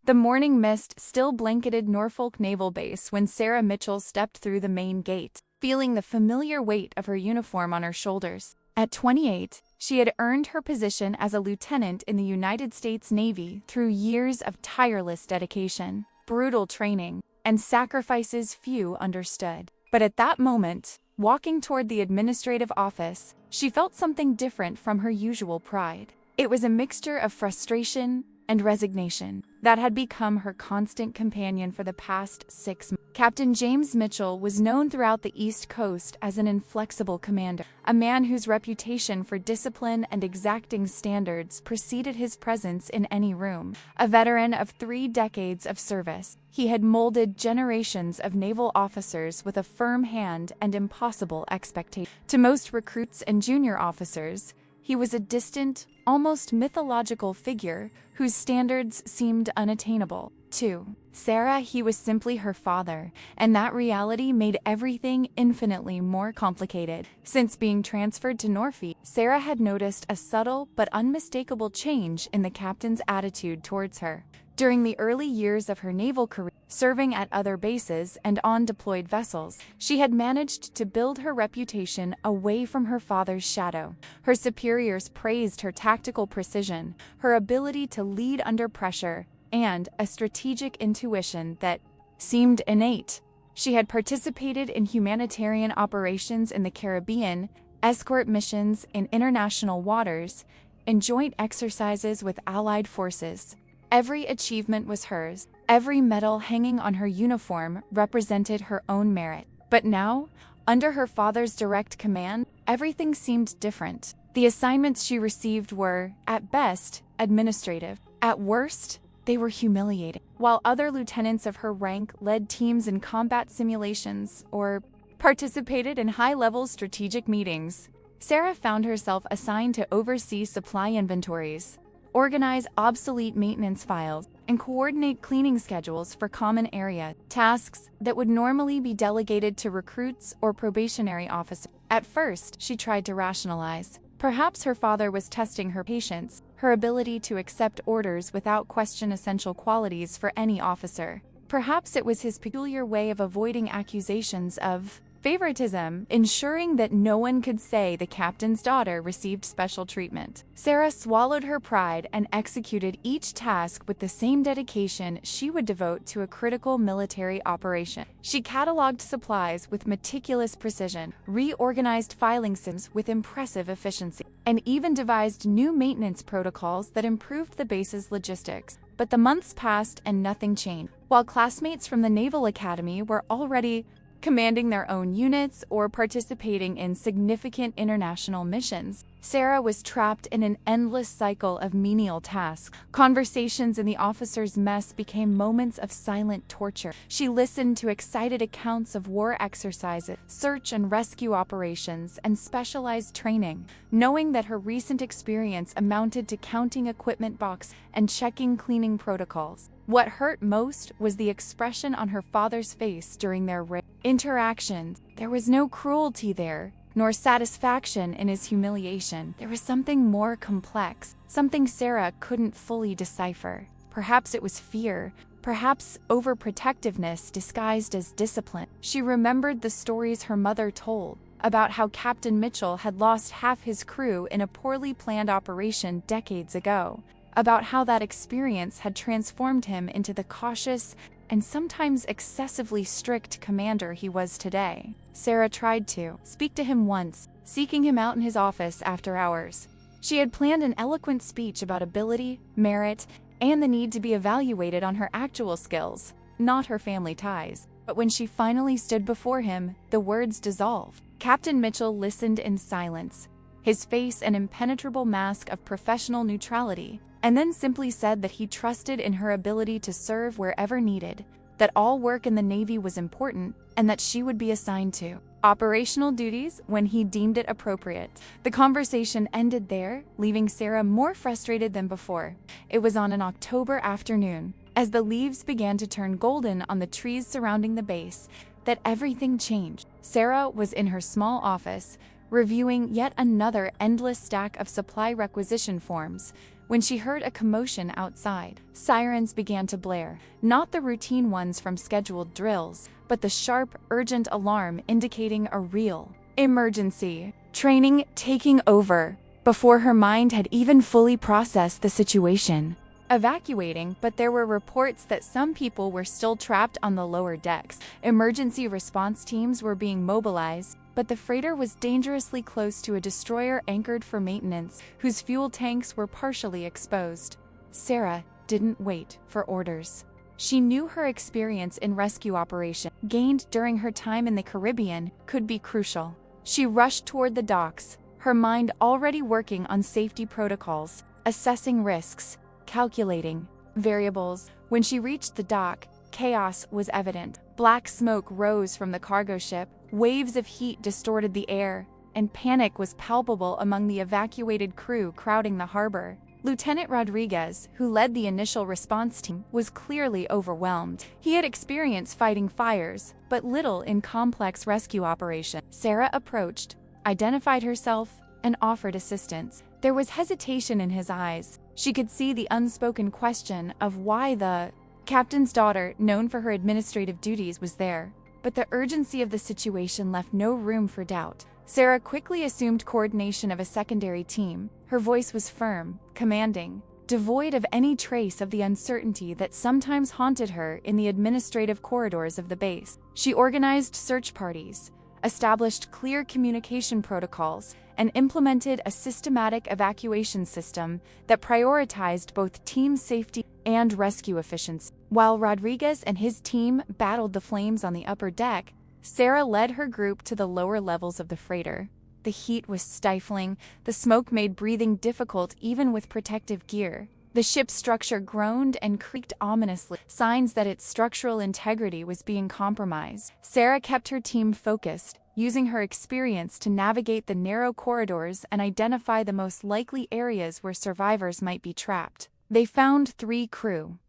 The morning mist still blanketed Norfolk Naval Base when Sarah Mitchell stepped through the main gate, feeling the familiar weight of her uniform on her shoulders. At 28, she had earned her position as a lieutenant in the United States Navy through years of tireless dedication, brutal training, and sacrifices few understood. But at that moment, walking toward the administrative office, she felt something different from her usual pride. It was a mixture of frustration and resignation that had become her constant companion for the past 6 months. Captain James Mitchell was known throughout the East Coast as an inflexible commander, a man whose reputation for discipline and exacting standards preceded his presence in any room. A veteran of 3 decades of service, he had molded generations of naval officers with a firm hand and impossible expectations. To most recruits and junior officers, he was a distant, almost mythological figure whose standards seemed unattainable. To Sarah, he was simply her father, and that reality made everything infinitely more complicated. Since being transferred to Norfolk, Sarah had noticed a subtle but unmistakable change in the captain's attitude towards her. During the early years of her naval career, serving at other bases and on deployed vessels, she had managed to build her reputation away from her father's shadow. Her superiors praised her tactical precision, her ability to lead under pressure, and a strategic intuition that seemed innate. She had participated in humanitarian operations in the Caribbean, escort missions in international waters, and joint exercises with Allied forces. Every achievement was hers. Every medal hanging on her uniform represented her own merit. But now, under her father's direct command, everything seemed different. The assignments she received were, at best, administrative. At worst, they were humiliating. While other lieutenants of her rank led teams in combat simulations or participated in high-level strategic meetings, Sarah found herself assigned to oversee supply inventories, organize obsolete maintenance files, and coordinate cleaning schedules for common area tasks that would normally be delegated to recruits or probationary officers. At first, she tried to rationalize. Perhaps her father was testing her patience, her ability to accept orders without question essential qualities for any officer. Perhaps it was his peculiar way of avoiding accusations of favoritism, ensuring that no one could say the captain's daughter received special treatment. Sarah swallowed her pride and executed each task with the same dedication she would devote to a critical military operation. She cataloged supplies with meticulous precision, reorganized filing systems with impressive efficiency, and even devised new maintenance protocols that improved the base's logistics. But the months passed and nothing changed. While classmates from the Naval Academy were already commanding their own units or participating in significant international missions, Sarah was trapped in an endless cycle of menial tasks. Conversations in the officers' mess became moments of silent torture. She listened to excited accounts of war exercises, search and rescue operations, and specialized training, knowing that her recent experience amounted to counting equipment boxes and checking cleaning protocols. What hurt most was the expression on her father's face during their interactions. There was no cruelty there, nor satisfaction in his humiliation. There was something more complex, something Sarah couldn't fully decipher. Perhaps it was fear, perhaps overprotectiveness disguised as discipline. She remembered the stories her mother told about how Captain Mitchell had lost half his crew in a poorly planned operation decades ago, about how that experience had transformed him into the cautious and sometimes excessively strict commander he was today. Sarah tried to speak to him once, seeking him out in his office after hours. She had planned an eloquent speech about ability, merit, and the need to be evaluated on her actual skills, not her family ties. But when she finally stood before him, the words dissolved. Captain Mitchell listened in silence, his face an impenetrable mask of professional neutrality, and then simply said that he trusted in her ability to serve wherever needed, that all work in the Navy was important, and that she would be assigned to operational duties when he deemed it appropriate. The conversation ended there, leaving Sarah more frustrated than before. It was on an October afternoon, as the leaves began to turn golden on the trees surrounding the base, that everything changed. Sarah was in her small office, reviewing yet another endless stack of supply requisition forms, when she heard a commotion outside. Sirens began to blare, not the routine ones from scheduled drills, but the sharp, urgent alarm indicating a real emergency. Training taking over before her mind had even fully processed the situation. Evacuating, but there were reports that some people were still trapped on the lower decks. Emergency response teams were being mobilized, but the freighter was dangerously close to a destroyer anchored for maintenance, whose fuel tanks were partially exposed. Sarah didn't wait for orders. She knew her experience in rescue operations, gained during her time in the Caribbean, could be crucial. She rushed toward the docks, her mind already working on safety protocols, assessing risks, calculating variables. When she reached the dock, chaos was evident. Black smoke rose from the cargo ship, waves of heat distorted the air, and panic was palpable among the evacuated crew crowding the harbor. Lieutenant Rodriguez, who led the initial response team, was clearly overwhelmed. He had experience fighting fires, but little in complex rescue operations. Sarah approached, identified herself, and offered assistance. There was hesitation in his eyes. She could see the unspoken question of why the captain's daughter, known for her administrative duties, was there. But the urgency of the situation left no room for doubt. Sarah quickly assumed coordination of a secondary team. Her voice was firm, commanding, devoid of any trace of the uncertainty that sometimes haunted her in the administrative corridors of the base. She organized search parties, established clear communication protocols, and implemented a systematic evacuation system that prioritized both team safety and rescue efficiency. While Rodriguez and his team battled the flames on the upper deck, Sarah led her group to the lower levels of the freighter. The heat was stifling, the smoke made breathing difficult even with protective gear. The ship's structure groaned and creaked ominously, signs that its structural integrity was being compromised. Sarah kept her team focused, using her experience to navigate the narrow corridors and identify the most likely areas where survivors might be trapped. They found 3 crew.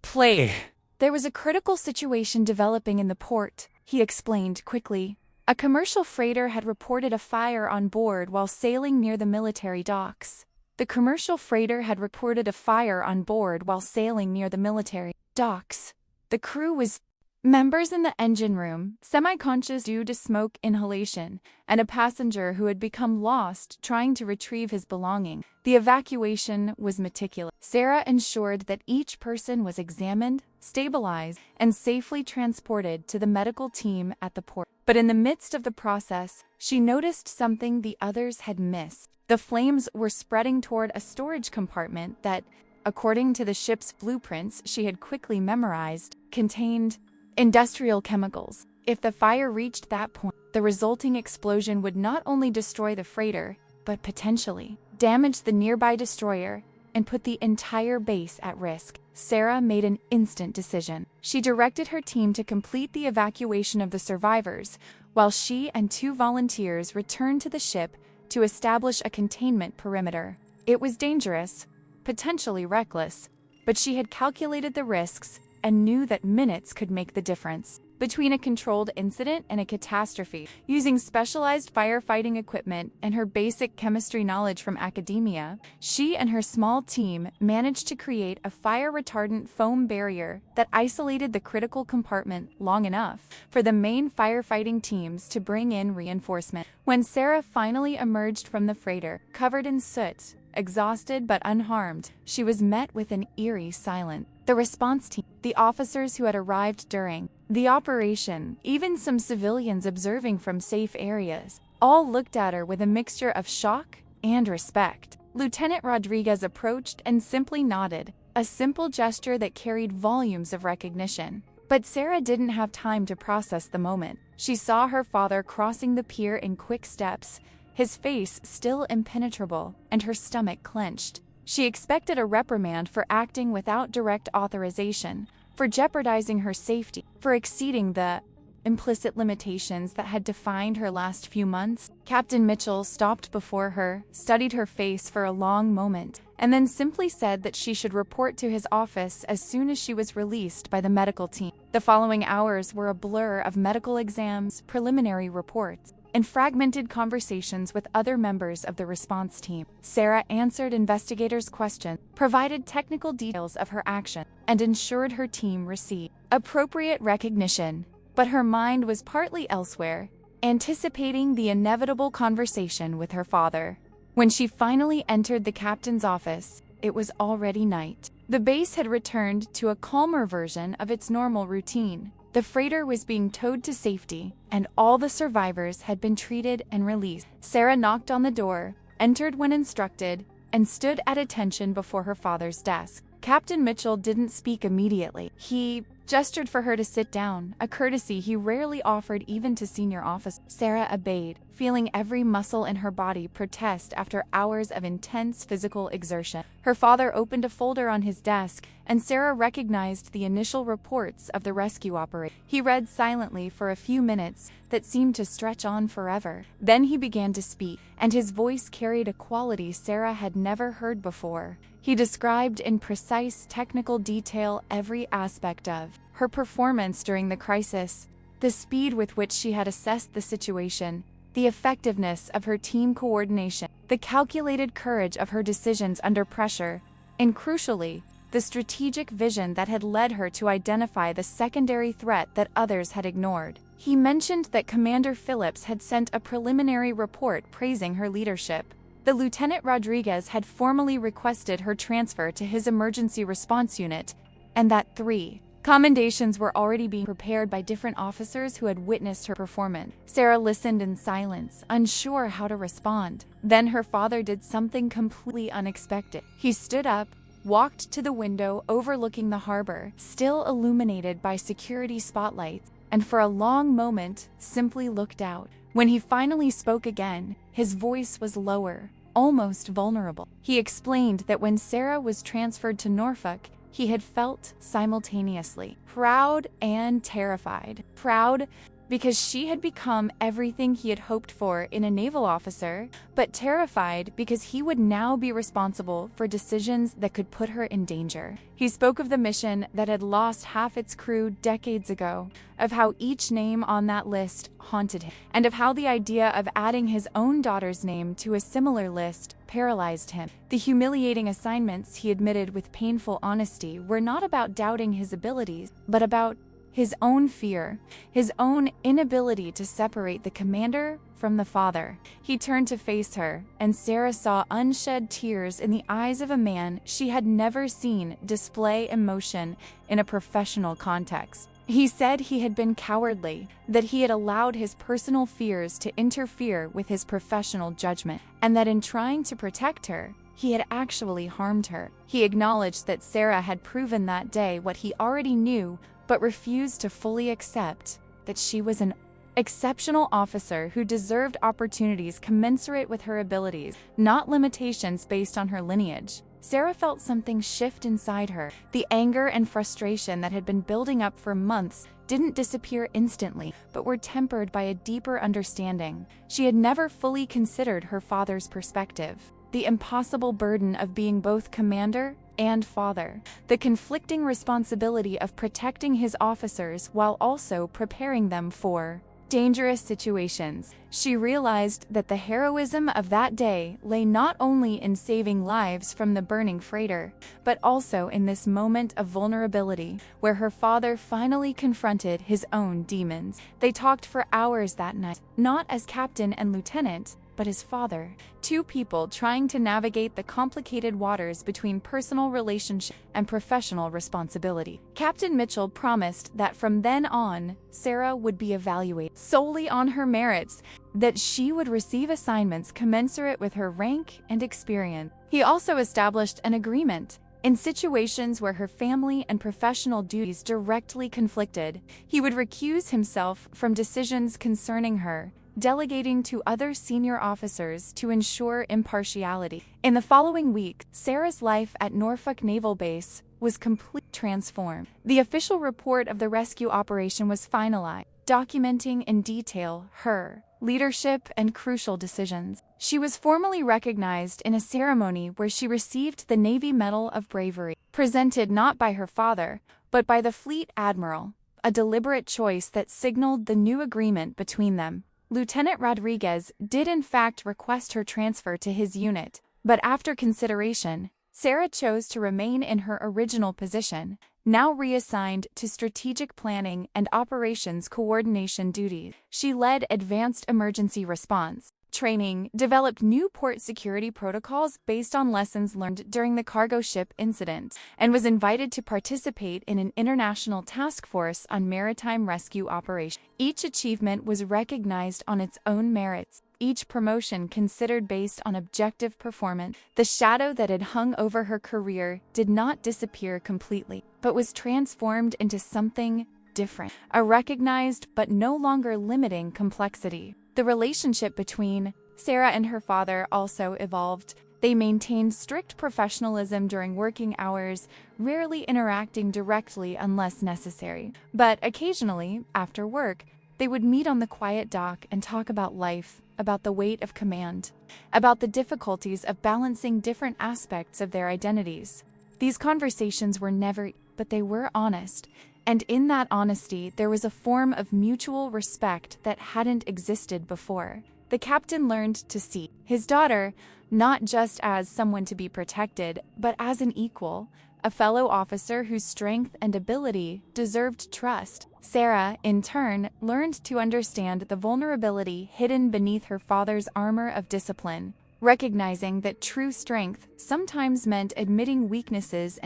There was a critical situation developing in the port, he explained quickly. A commercial freighter had reported a fire on board while sailing near the military docks. The commercial freighter had reported a fire on board while sailing near the military docks. The crew was members in the engine room, semi-conscious due to smoke inhalation, and a passenger who had become lost trying to retrieve his belongings. The evacuation was meticulous. Sarah ensured that each person was examined, stabilized, and safely transported to the medical team at the port. But in the midst of the process, she noticed something the others had missed. The flames were spreading toward a storage compartment that, according to the ship's blueprints she had quickly memorized, contained industrial chemicals. If the fire reached that point, the resulting explosion would not only destroy the freighter, but potentially damage the nearby destroyer and put the entire base at risk. Sarah made an instant decision. She directed her team to complete the evacuation of the survivors, while she and 2 volunteers returned to the ship to establish a containment perimeter. It was dangerous, potentially reckless, but she had calculated the risks and knew that minutes could make the difference between a controlled incident and a catastrophe. Using specialized firefighting equipment and her basic chemistry knowledge from academia, she and her small team managed to create a fire-retardant foam barrier that isolated the critical compartment long enough for the main firefighting teams to bring in reinforcement. When Sarah finally emerged from the freighter, covered in soot, exhausted but unharmed, she was met with an eerie silence. The response team, the officers who had arrived during the operation, even some civilians observing from safe areas, all looked at her with a mixture of shock and respect. Lieutenant Rodriguez approached and simply nodded, a simple gesture that carried volumes of recognition. But Sarah didn't have time to process the moment. She saw her father crossing the pier in quick steps, his face still impenetrable, and her stomach clenched. She expected a reprimand for acting without direct authorization, for jeopardizing her safety, for exceeding the implicit limitations that had defined her last few months. Captain Mitchell stopped before her, studied her face for a long moment, and then simply said that she should report to his office as soon as she was released by the medical team. The following hours were a blur of medical exams, preliminary reports, and fragmented conversations with other members of the response team. Sarah answered investigators' questions, provided technical details of her action, and ensured her team received appropriate recognition. But her mind was partly elsewhere, anticipating the inevitable conversation with her father. When she finally entered the captain's office, it was already night. The base had returned to a calmer version of its normal routine. The freighter was being towed to safety, and all the survivors had been treated and released. Sarah knocked on the door, entered when instructed, and stood at attention before her father's desk. Captain Mitchell didn't speak immediately. He gestured for her to sit down, a courtesy he rarely offered even to senior officers. Sarah obeyed, feeling every muscle in her body protest after hours of intense physical exertion. Her father opened a folder on his desk, and Sarah recognized the initial reports of the rescue operation. He read silently for a few minutes that seemed to stretch on forever. Then he began to speak, and his voice carried a quality Sarah had never heard before. He described in precise technical detail every aspect of her performance during the crisis, the speed with which she had assessed the situation, the effectiveness of her team coordination, the calculated courage of her decisions under pressure, and crucially, the strategic vision that had led her to identify the secondary threat that others had ignored. He mentioned that Commander Phillips had sent a preliminary report praising her leadership. The Lieutenant Rodriguez had formally requested her transfer to his emergency response unit, and that 3 commendations were already being prepared by different officers who had witnessed her performance. Sarah listened in silence, unsure how to respond. Then her father did something completely unexpected. He stood up, walked to the window overlooking the harbor, still illuminated by security spotlights, and for a long moment simply looked out. When he finally spoke again, his voice was lower, almost vulnerable. He explained that when Sarah was transferred to Norfolk, he had felt simultaneously proud and terrified. Proud because she had become everything he had hoped for in a naval officer, but terrified because he would now be responsible for decisions that could put her in danger. He spoke of the mission that had lost half its crew decades ago, of how each name on that list haunted him, and of how the idea of adding his own daughter's name to a similar list paralyzed him. The humiliating assignments, he admitted with painful honesty, were not about doubting his abilities, but about his own fear, his own inability to separate the commander from the father. He turned to face her, and Sarah saw unshed tears in the eyes of a man she had never seen display emotion in a professional context. He said he had been cowardly, that he had allowed his personal fears to interfere with his professional judgment, and that in trying to protect her, he had actually harmed her. He acknowledged that Sarah had proven that day what he already knew, but refused to fully accept that she was an exceptional officer who deserved opportunities commensurate with her abilities, not limitations based on her lineage. Sarah felt something shift inside her. The anger and frustration that had been building up for months didn't disappear instantly, but were tempered by a deeper understanding. She had never fully considered her father's perspective, the impossible burden of being both commander and father, the conflicting responsibility of protecting his officers while also preparing them for dangerous situations. She realized that the heroism of that day lay not only in saving lives from the burning freighter, but also in this moment of vulnerability where her father finally confronted his own demons. They talked for hours that night, not as captain and lieutenant, but his father. 2 people trying to navigate the complicated waters between personal relationship and professional responsibility. Captain Mitchell promised that from then on, Sarah would be evaluated solely on her merits, that she would receive assignments commensurate with her rank and experience. He also established an agreement. In situations where her family and professional duties directly conflicted, he would recuse himself from decisions concerning her, delegating to other senior officers to ensure impartiality. In the following week, Sarah's life at Norfolk Naval Base was completely transformed. The official report of the rescue operation was finalized, documenting in detail her leadership and crucial decisions. She was formally recognized in a ceremony where she received the Navy Medal of Bravery, presented not by her father, but by the Fleet Admiral, a deliberate choice that signaled the new agreement between them. Lieutenant Rodriguez did in fact request her transfer to his unit, but after consideration, Sarah chose to remain in her original position, now reassigned to strategic planning and operations coordination duties. She led advanced emergency response training, developed new port security protocols based on lessons learned during the cargo ship incident, and was invited to participate in an international task force on maritime rescue operations. Each achievement was recognized on its own merits, each promotion considered based on objective performance. The shadow that had hung over her career did not disappear completely, but was transformed into something different, a recognized but no longer limiting complexity. The relationship between Sarah and her father also evolved. They maintained strict professionalism during working hours, rarely interacting directly unless necessary. But occasionally, after work, they would meet on the quiet dock and talk about life, about the weight of command, about the difficulties of balancing different aspects of their identities. These conversations were never, but they were honest. And in that honesty, there was a form of mutual respect that hadn't existed before. The captain learned to see his daughter not just as someone to be protected, but as an equal, a fellow officer whose strength and ability deserved trust. Sarah, in turn, learned to understand the vulnerability hidden beneath her father's armor of discipline, recognizing that true strength sometimes meant admitting weaknesses.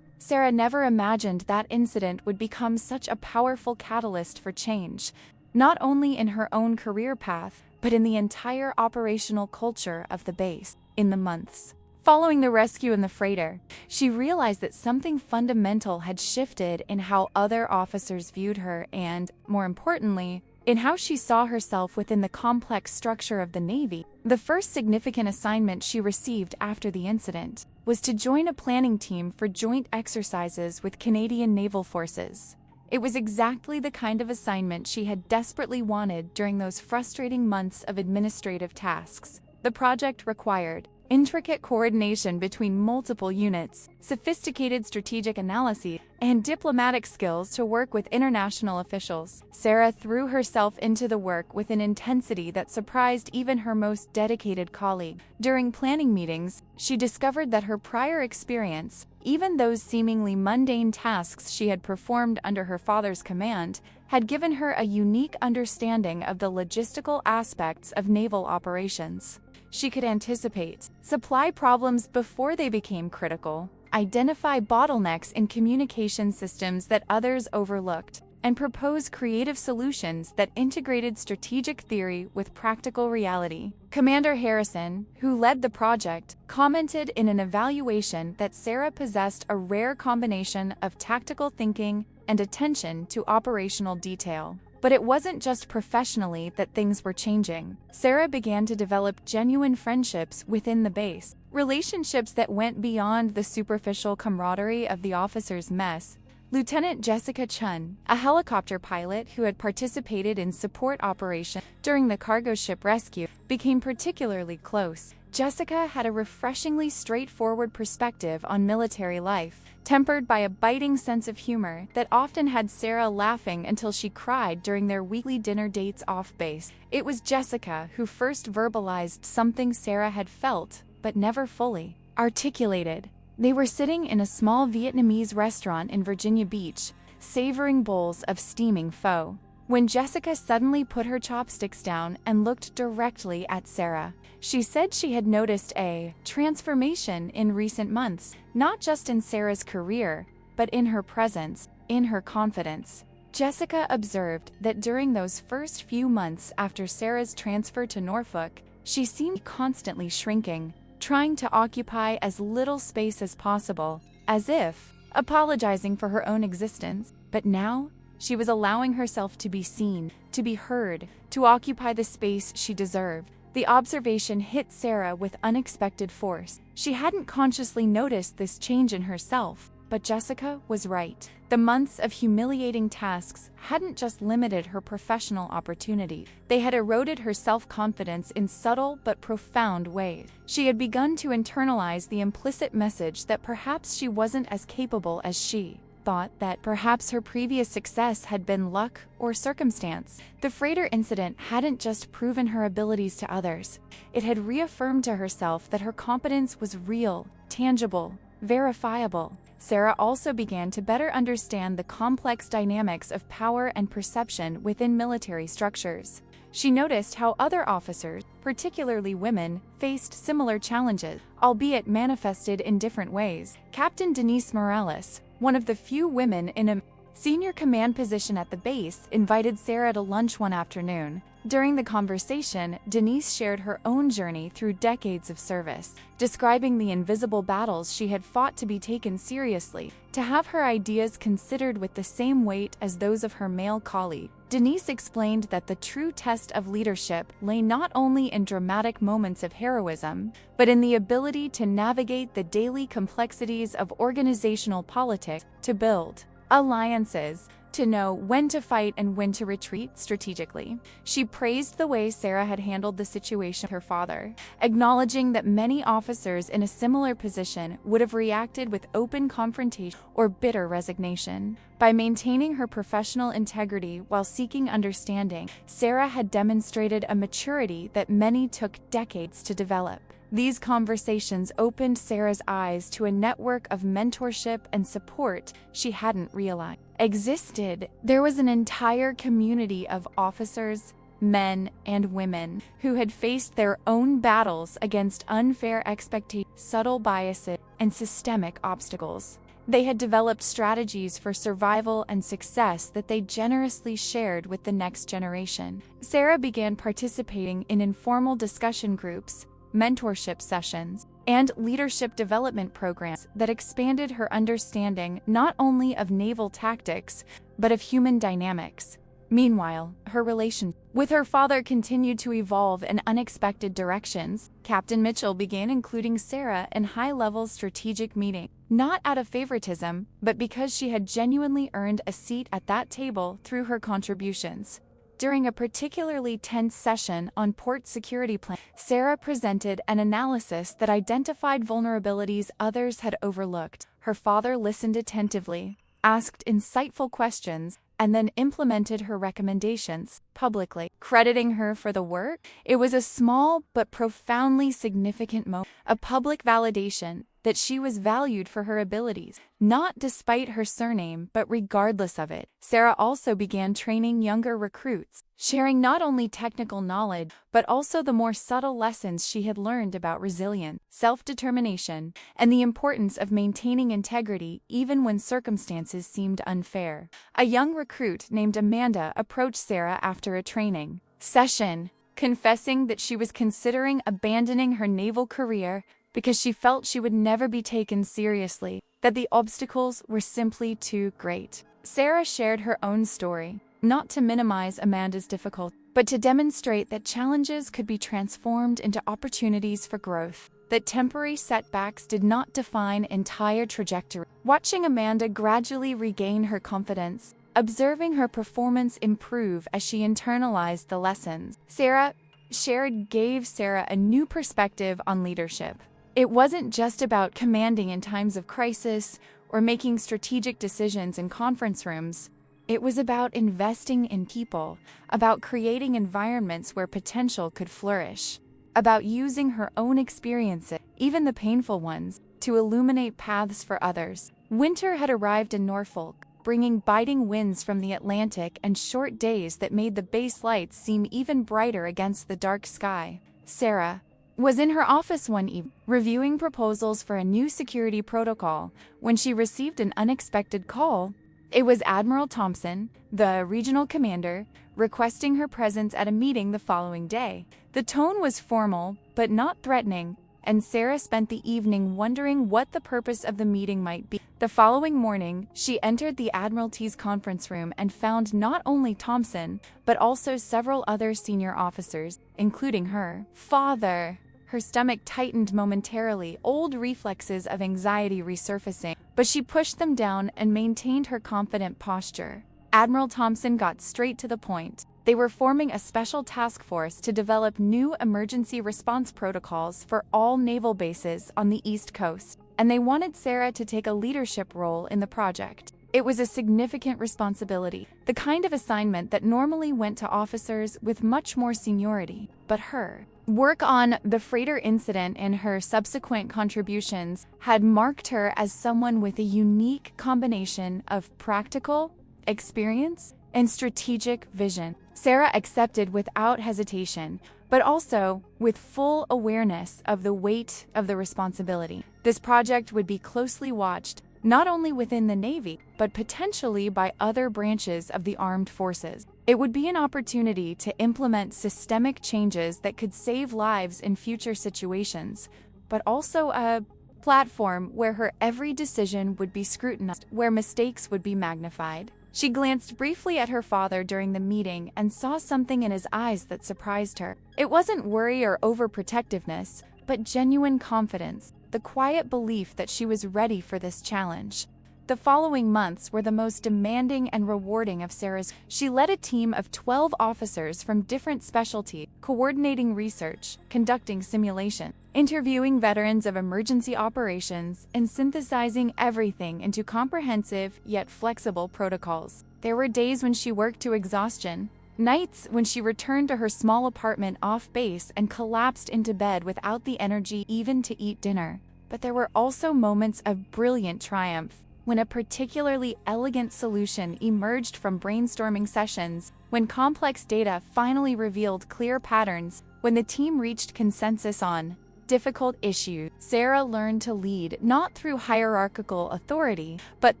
Sarah never imagined that incident would become such a powerful catalyst for change, not only in her own career path, but in the entire operational culture of the base. In the months following the rescue in the freighter, she realized that something fundamental had shifted in how other officers viewed her and, more importantly, in how she saw herself within the complex structure of the Navy. The first significant assignment she received after the incident was to join a planning team for joint exercises with Canadian naval forces. It was exactly the kind of assignment she had desperately wanted during those frustrating months of administrative tasks. The project required intricate coordination between multiple units, sophisticated strategic analysis, and diplomatic skills to work with international officials. Sarah threw herself into the work with an intensity that surprised even her most dedicated colleague. During planning meetings, she discovered that her prior experience, even those seemingly mundane tasks she had performed under her father's command, had given her a unique understanding of the logistical aspects of naval operations. She could anticipate supply problems before they became critical, identify bottlenecks in communication systems that others overlooked, and propose creative solutions that integrated strategic theory with practical reality. Commander Harrison, who led the project, commented in an evaluation that Sarah possessed a rare combination of tactical thinking and attention to operational detail. But it wasn't just professionally that things were changing. Sarah began to develop genuine friendships within the base, relationships that went beyond the superficial camaraderie of the officers' mess. Lieutenant Jessica Chun, a helicopter pilot who had participated in support operations during the cargo ship rescue, became particularly close. Jessica had a refreshingly straightforward perspective on military life, tempered by a biting sense of humor that often had Sarah laughing until she cried during their weekly dinner dates off base. It was Jessica who first verbalized something Sarah had felt, but never fully articulated. They were sitting in a small Vietnamese restaurant in Virginia Beach, savoring bowls of steaming pho, when Jessica suddenly put her chopsticks down and looked directly at Sarah. She said she had noticed a transformation in recent months, not just in Sarah's career, but in her presence, in her confidence. Jessica observed that during those first few months after Sarah's transfer to Norfolk, she seemed constantly shrinking, trying to occupy as little space as possible, as if apologizing for her own existence. But now, she was allowing herself to be seen, to be heard, to occupy the space she deserved. The observation hit Sarah with unexpected force. She hadn't consciously noticed this change in herself, but Jessica was right. The months of humiliating tasks hadn't just limited her professional opportunity. They had eroded her self-confidence in subtle but profound ways. She had begun to internalize the implicit message that perhaps she wasn't as capable as she thought that perhaps her previous success had been luck or circumstance. The freighter incident hadn't just proven her abilities to others. It had reaffirmed to herself that her competence was real, tangible, verifiable. Sarah also began to better understand the complex dynamics of power and perception within military structures. She noticed how other officers, particularly women, faced similar challenges, albeit manifested in different ways. Captain Denise Morales, one of the few women in a senior command position at the base, invited Sarah to lunch one afternoon. During the conversation, Denise shared her own journey through decades of service, describing the invisible battles she had fought to be taken seriously, to have her ideas considered with the same weight as those of her male colleague. Denise explained that the true test of leadership lay not only in dramatic moments of heroism, but in the ability to navigate the daily complexities of organizational politics, to build alliances, to know when to fight and when to retreat strategically. She praised the way Sarah had handled the situation with her father, acknowledging that many officers in a similar position would have reacted with open confrontation or bitter resignation. By maintaining her professional integrity while seeking understanding, Sarah had demonstrated a maturity that many took decades to develop. These conversations opened Sarah's eyes to a network of mentorship and support she hadn't realized existed. There was an entire community of officers, men, and women who had faced their own battles against unfair expectations, subtle biases, and systemic obstacles. They had developed strategies for survival and success that they generously shared with the next generation. Sarah began participating in informal discussion groups, mentorship sessions, and leadership development programs that expanded her understanding not only of naval tactics, but of human dynamics. Meanwhile, her relationship with her father continued to evolve in unexpected directions. Captain Mitchell began including Sarah in high-level strategic meetings, not out of favoritism, but because she had genuinely earned a seat at that table through her contributions. During a particularly tense session on port security plan, Sarah presented an analysis that identified vulnerabilities others had overlooked. Her father listened attentively, asked insightful questions, and then implemented her recommendations publicly, crediting her for the work. It was a small but profoundly significant moment, a public validation that she was valued for her abilities, not despite her surname, but regardless of it. Sarah also began training younger recruits, sharing not only technical knowledge, but also the more subtle lessons she had learned about resilience, self-determination, and the importance of maintaining integrity even when circumstances seemed unfair. A young recruit named Amanda approached Sarah after a training session, confessing that she was considering abandoning her naval career because she felt she would never be taken seriously, that the obstacles were simply too great. Sarah shared her own story, not to minimize Amanda's difficulty, but to demonstrate that challenges could be transformed into opportunities for growth, that temporary setbacks did not define entire trajectory. Watching Amanda gradually regain her confidence, observing her performance improve as she internalized the lessons Sarah shared gave Sarah a new perspective on leadership. It wasn't just about commanding in times of crisis or making strategic decisions in conference rooms. It was about investing in people, about creating environments where potential could flourish, about using her own experiences, even the painful ones, to illuminate paths for others. Winter had arrived in Norfolk, bringing biting winds from the Atlantic and short days that made the base lights seem even brighter against the dark sky. Sarah was in her office one evening, reviewing proposals for a new security protocol, when she received an unexpected call. It was Admiral Thompson, the regional commander, requesting her presence at a meeting the following day. The tone was formal, but not threatening, and Sarah spent the evening wondering what the purpose of the meeting might be. The following morning, she entered the Admiralty's conference room and found not only Thompson, but also several other senior officers, including her father. Her stomach tightened momentarily, old reflexes of anxiety resurfacing, but she pushed them down and maintained her confident posture. Admiral Thompson got straight to the point. They were forming a special task force to develop new emergency response protocols for all naval bases on the East Coast, and they wanted Sarah to take a leadership role in the project. It was a significant responsibility, the kind of assignment that normally went to officers with much more seniority. But her work on the freighter incident and her subsequent contributions had marked her as someone with a unique combination of practical experience and strategic vision. Sarah accepted without hesitation, but also with full awareness of the weight of the responsibility. This project would be closely watched, not only within the Navy, but potentially by other branches of the armed forces. It would be an opportunity to implement systemic changes that could save lives in future situations, but also a platform where her every decision would be scrutinized, where mistakes would be magnified. She glanced briefly at her father during the meeting and saw something in his eyes that surprised her. It wasn't worry or overprotectiveness, but genuine confidence, the quiet belief that she was ready for this challenge. The following months were the most demanding and rewarding of Sarah's. She led a team of 12 officers from different specialties, coordinating research, conducting simulation, interviewing veterans of emergency operations, and synthesizing everything into comprehensive yet flexible protocols. There were days when she worked to exhaustion, nights when she returned to her small apartment off base and collapsed into bed without the energy even to eat dinner. But there were also moments of brilliant triumph, when a particularly elegant solution emerged from brainstorming sessions, when complex data finally revealed clear patterns, when the team reached consensus on difficult issues. Sarah learned to lead not through hierarchical authority, but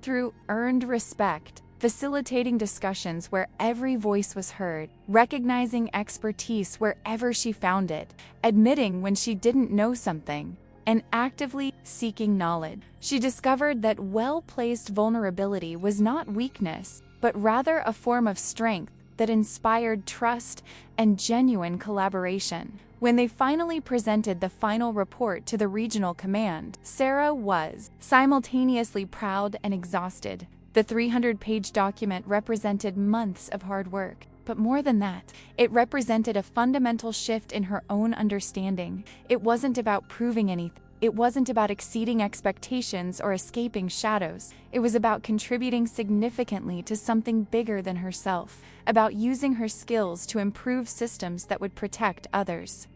through earned respect, facilitating discussions where every voice was heard, recognizing expertise wherever she found it, admitting when she didn't know something, and actively seeking knowledge. She discovered that well-placed vulnerability was not weakness, but rather a form of strength that inspired trust and genuine collaboration. When they finally presented the final report to the regional command, Sarah was simultaneously proud and exhausted. The 300-page document represented months of hard work. But more than that, it represented a fundamental shift in her own understanding. It wasn't about proving anything. It wasn't about exceeding expectations or escaping shadows. It was about contributing significantly to something bigger than herself, about using her skills to improve systems that would protect others.